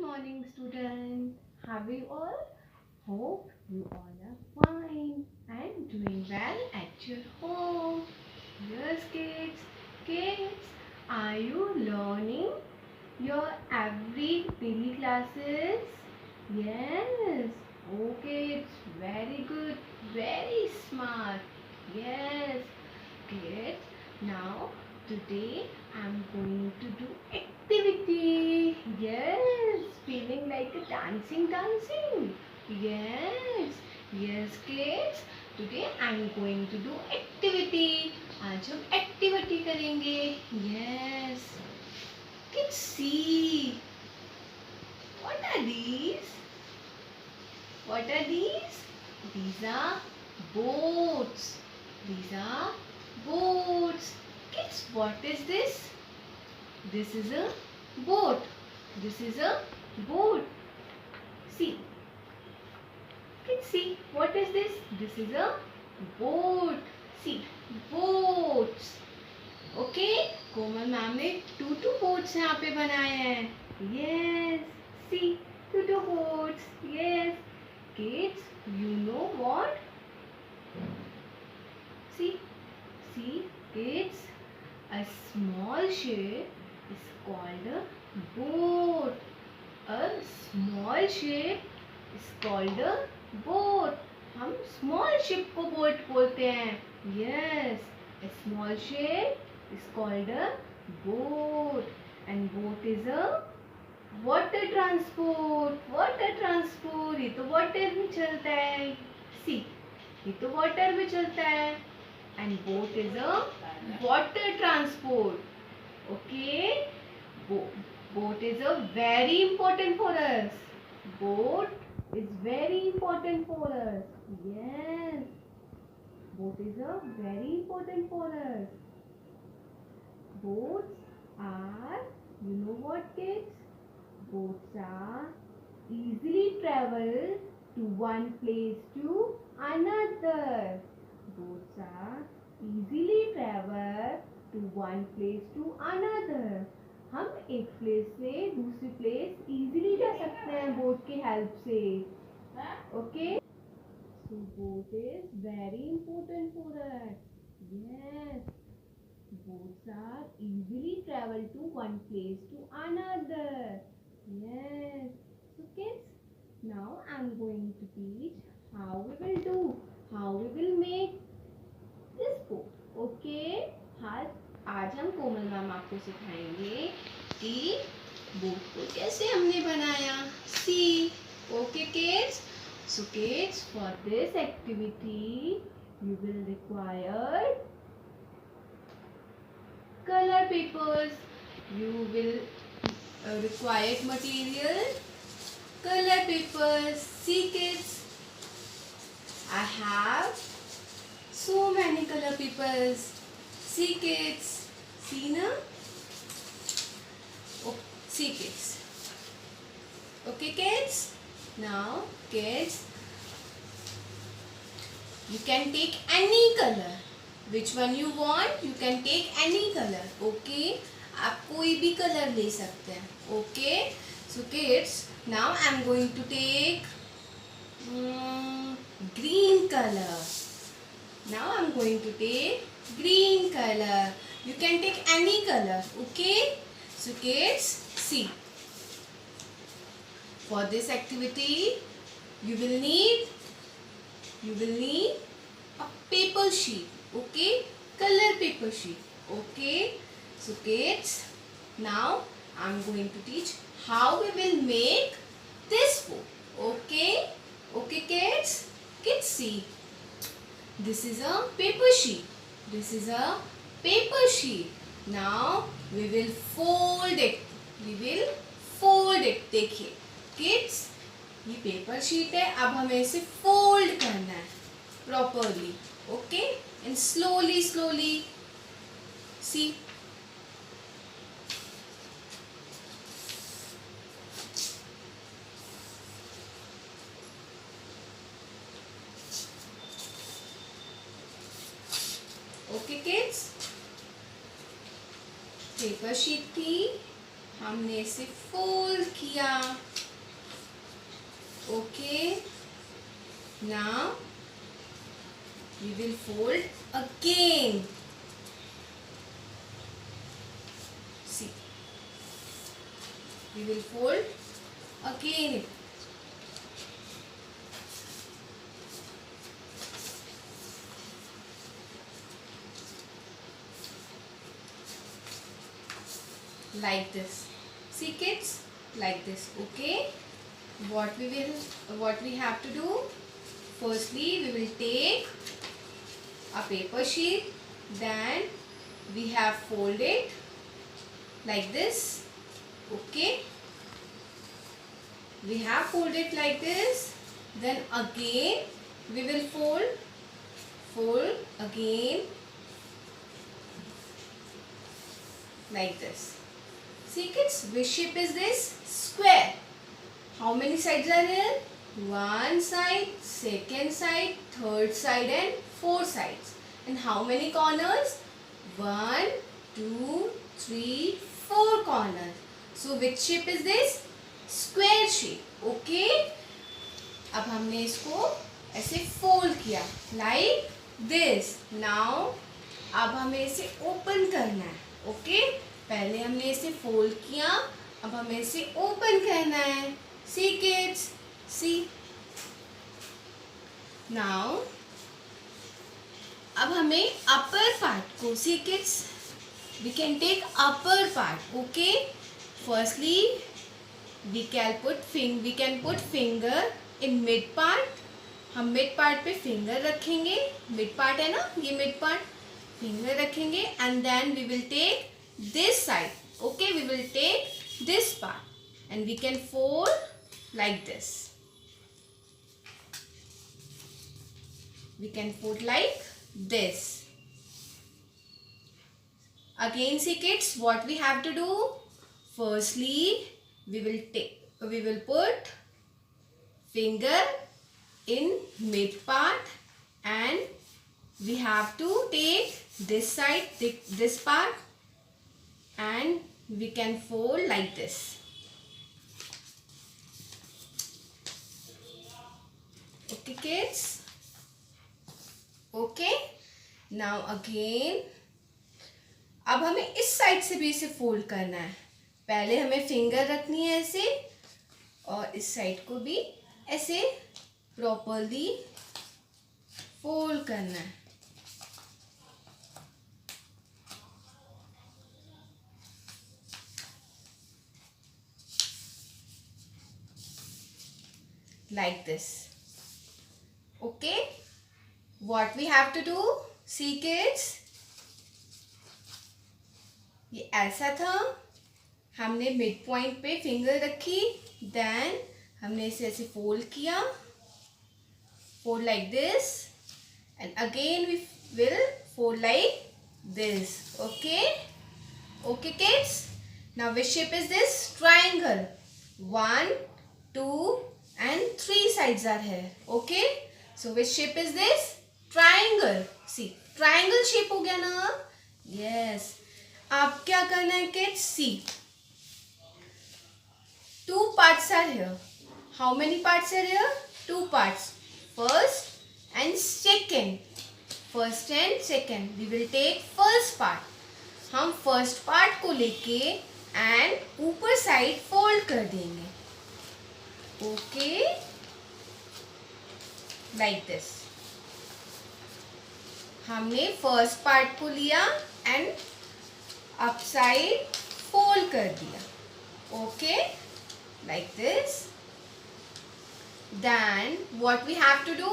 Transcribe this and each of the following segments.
morning, student. How are you all? Hope you all are fine and doing well at your home. Yes, kids. Kids, are you learning your every daily classes? Yes. Okay, it's very good. Very smart. Yes. Kids, now today I'm going to do activity. Yes, feeling like a dancing. Yes, yes kids. Today I'm going to do activity. आज हम activity करेंगे. Yes. Kids see. What are these? What are these? These are boats. These are boats. Kids, what is this? This is a boat. This is a boat. See. Kids, see. What is this? This is a boat. See. Boats. Okay. Komal ma'am ने two boats यहाँ पे बनाए हैं. Yes. See. Two boats. Yes. Kids, you know what? See, kids, a small ship is called a boat. A small ship is called a boat. हम small ship को boat बोलते हैं. Yes, a small ship is called a boat, and boat is a water transport. ये तो water में चलता है. See, ये तो water में चलता है. And boat is a water transport. Okay, boat is a very important for us. Boat is very important for us. Yes, boat is a very important for us. Boats are, you know what kids? Boats are easily travel to one place to another. Boats are easily travel to one place to another. हम एक place से दूसरी place easily जा सकते हैं boat की help से. Okay, so boat is very important for us. Yes, boats are easily travel to one place to another. Yes. So kids, now I'm going to teach how we will make this boat. Okay? आज हम कोमल ma'am आपको सिखाएंगे कि boat को कैसे हमने बनाया. See. Okay kids? So kids, for this activity you will require color papers. You will required material color papers. See kids, I have so many color papers. See kids, see na? Oh, see kids. Okay kids, now kids, you can take any color. Which one you want, you can take any color. Okay, आप कोई भी colour ले सकते हैं. Okay, so kids, now I am going to take green color. Now I am going to take green color. You can take any color. Okay, so kids, see, for this activity you will need a paper sheet. Okay, color paper sheet. Okay, so kids, now I'm going to teach how we will make this boat. Okay, okay kids, see, this is a paper sheet. This is a paper sheet. Now we will fold it. देखिए kids, ये paper sheet है. अब हमें इसे fold करना है properly. Okay, and slowly see. Okay kids, paper sheet थी, हमने इसे फोल्ड किया. Okay, now we will fold again. See, we will fold again. Like this. See kids, like this. Okay, what we have to do, firstly we will take a paper sheet, then we have folded like this. Okay, we have folded like this, then again we will fold again like this. See kids, which shape is this? Square. How many sides are here? One side, second side, third side and four sides. And how many corners? 1, 2, 3, 4 corners. So which shape is this? Square shape. Okay. अब हमने इसको ऐसे fold किया like this. Now अब हमें इसे open करना है. ओके, पहले हमने इसे फोल्ड किया, अब हमें इसे ओपन करना है. See kids, see. Now अब हमें अपर पार्ट को, see kids, we can take upper part. Okay, firstly we can put finger in mid part. हम मिड पार्ट पे फिंगर रखेंगे. मिड पार्ट है ना, ये मिड पार्ट, फिंगर रखेंगे and then we will take this side. Okay, we will take this part and we can fold like this. We can fold like this. Again see kids, what we have to do, firstly we will put finger in mid part and we have to take this side, this part, and we can fold like this. Okay kids, okay. Now again अब हमें इस side से भी इसे fold करना है. पहले हमें फिंगर रखनी है ऐसे और इस साइड को भी ऐसे प्रॉपरली फोल्ड करना है. Like this. Okay, what we have to do, see kids, ये ऐसा था, हमने मिड पॉइंट पे फिंगर रखी, देन हमने इसे ऐसे फोल्ड किया, fold like this, and again we will fold like this. Okay, okay kids. Now which shape is this? Triangle. 1, 2 and 3 sides are here. Okay, so which shape is this? Triangle. See, triangle shape हो गया ना? Yes. अब क्या करना है kids? See, 2 parts are here. How many parts are here? 2 parts. First and second. First and second. We will take first part. हम first part को लेके and ऊपर साइड fold कर देंगे. Okay, like this. हमने first part को लिया and upside fold कर दिया. Okay, like this. Then what we have to do,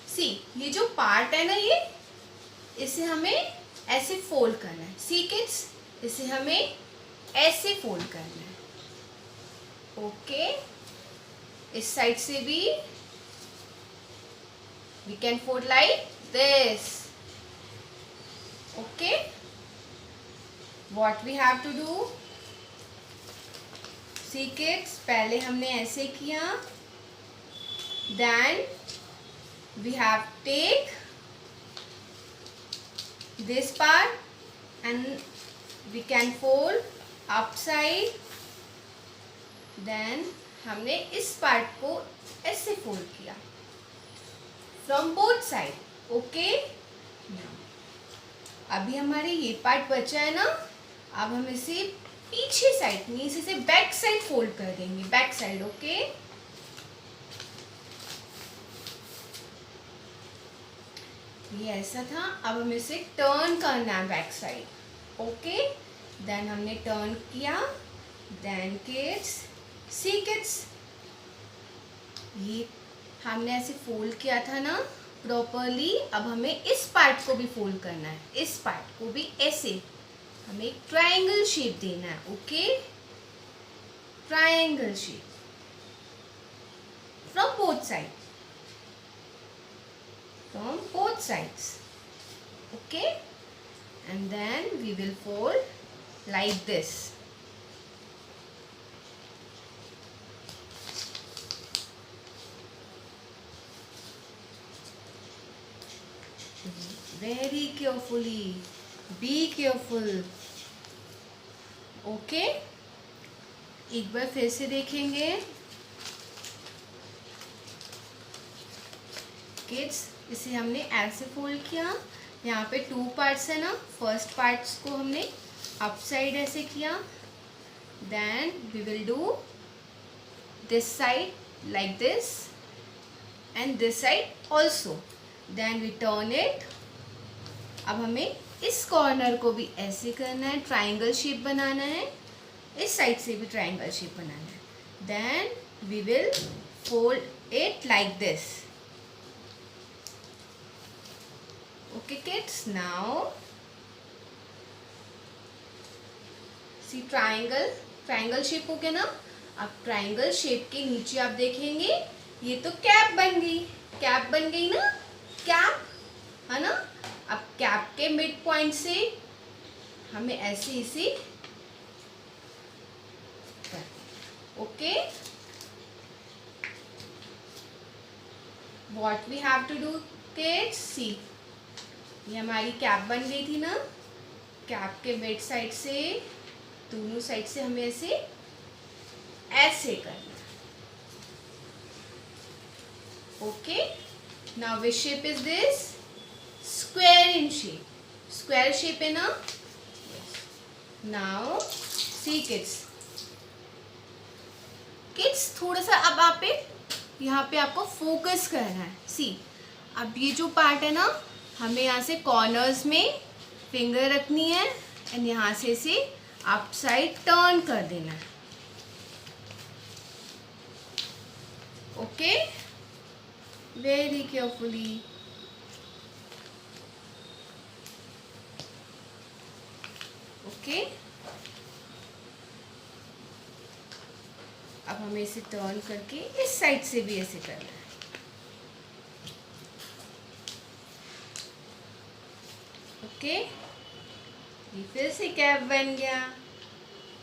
see, ये जो part है ना, ये इसे हमें ऐसे फोल्ड करना है. See kids, इसे हमें ऐसे फोल्ड करना है. Okay, इस साइड से भी we can fold like this. Okay, what we have to do, see kids, पहले हमने ऐसे किया, then we have take this part and we can fold upside, then हमने इस पार्ट को ऐसे फोल्ड किया फ्रॉम बोथ साइड। ओके, अभी हमारे ये पार्ट बचा है ना, अब हम इसे पीछे साइड नीचे से बैक साइड फोल्ड कर देंगे, बैक साइड। ओके, ये ऐसा था, अब हमें इसे टर्न करना है बैक साइड। ओके, देन हमने टर्न किया, देन किड्स सी किड्स, ये हमने ऐसे फोल्ड किया था ना प्रॉपरली, अब हमें इस पार्ट को भी फोल्ड करना है, इस पार्ट को भी ऐसे हमें एक ट्रायंगल शेप देना है। Okay, triangle shape from both side, from both sides. Okay, and then we will fold like this. Very carefully, be careful. Okay, एक बार फिर से देखेंगे किड्स। इसे हमने ऐसे फोल्ड किया, यहाँ पे 2 पार्ट्स है ना, फर्स्ट पार्ट्स को हमने अप साइड ऐसे किया, then we will do this side like this and this side also, then we turn it. अब हमें इस कॉर्नर को भी ऐसे करना है, ट्राइंगल शेप बनाना है, इस साइड से भी ट्राइंगल शेप बनाना है, then we will fold it like this. Okay kids, now see triangle shape हो गया ना। अब ट्राइंगल शेप के नीचे आप देखेंगे ये तो कैप बन गई, कैप बन गई ना, कैप है ना। अब कैप के मिड पॉइंट से हमें ऐसे इसे okay, what we have to do kids, see ये हमारी कैप बन गई थी ना, कैप के मिड साइड से दोनों साइड से हमें ऐसे ऐसे करना है। Okay, now which shape is this, square in shape, square shape है ना। नाउ सी किड्स, किड्स थोड़ा सा अब आप यहाँ पे आपको फोकस करना है। सी अब ये जो पार्ट है ना, हमें यहाँ से कॉर्नर्स में फिंगर रखनी है एंड यहाँ से इसे अप साइड टर्न कर देना है। Okay, very carefully. ओके, अब हमें इसे टर्न करके इस साइड से भी ऐसे करना है। ओके, ये फिर से कैप बन गया,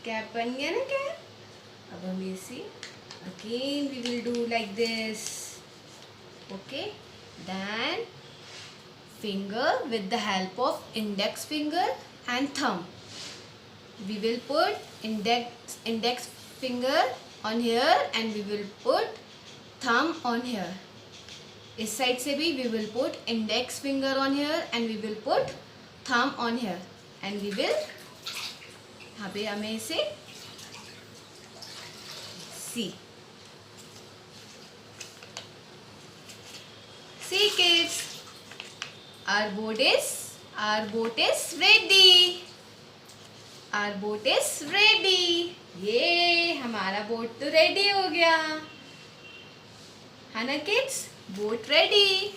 कैप बन गया ना कैप। अब हम इसे again we will do like this. Okay, then finger with the help of index finger and thumb, we will put index finger on here and we will put thumb on here. इस side से भी we will put index finger on here and we will put thumb on here and we will, यहाँ पे हमें इसे see kids, our boat is ready, our boat is ready। ये हमारा boat तो रेडी हो गया है ना kids, boat ready.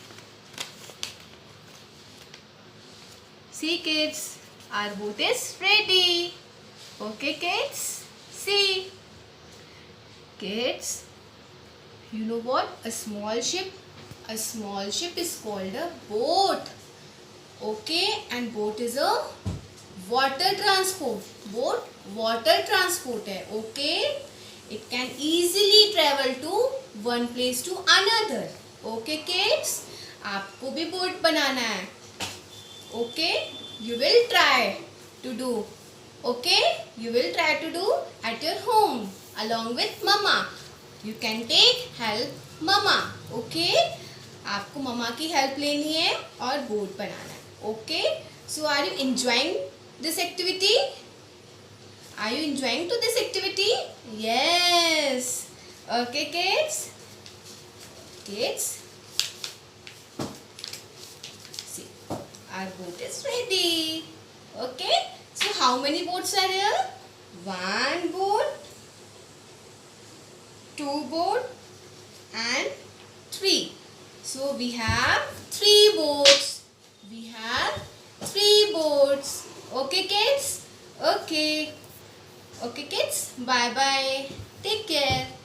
See kids, our boat is ready. Okay kids, see kids, you know what, a small ship is called a boat. Okay, and boat is a water transport, boat water transport है। Okay, it can easily travel to one place to another। Okay kids, आपको भी boat बनाना है। Okay, you will try to do, okay, you will try to do at your home along with mama। You can take help mama. Okay? आपको mama की help लेनी है और board बनाना है. Okay? So are you enjoying this activity? Are you enjoying to this activity? Yes. Okay, kids. Kids. See, our boat is ready. Okay. So how many boats are here? One boat, two boat, and three. So we have three boats. We have three boats. Okay, kids? Okay. Okay, kids. Bye bye. Take care.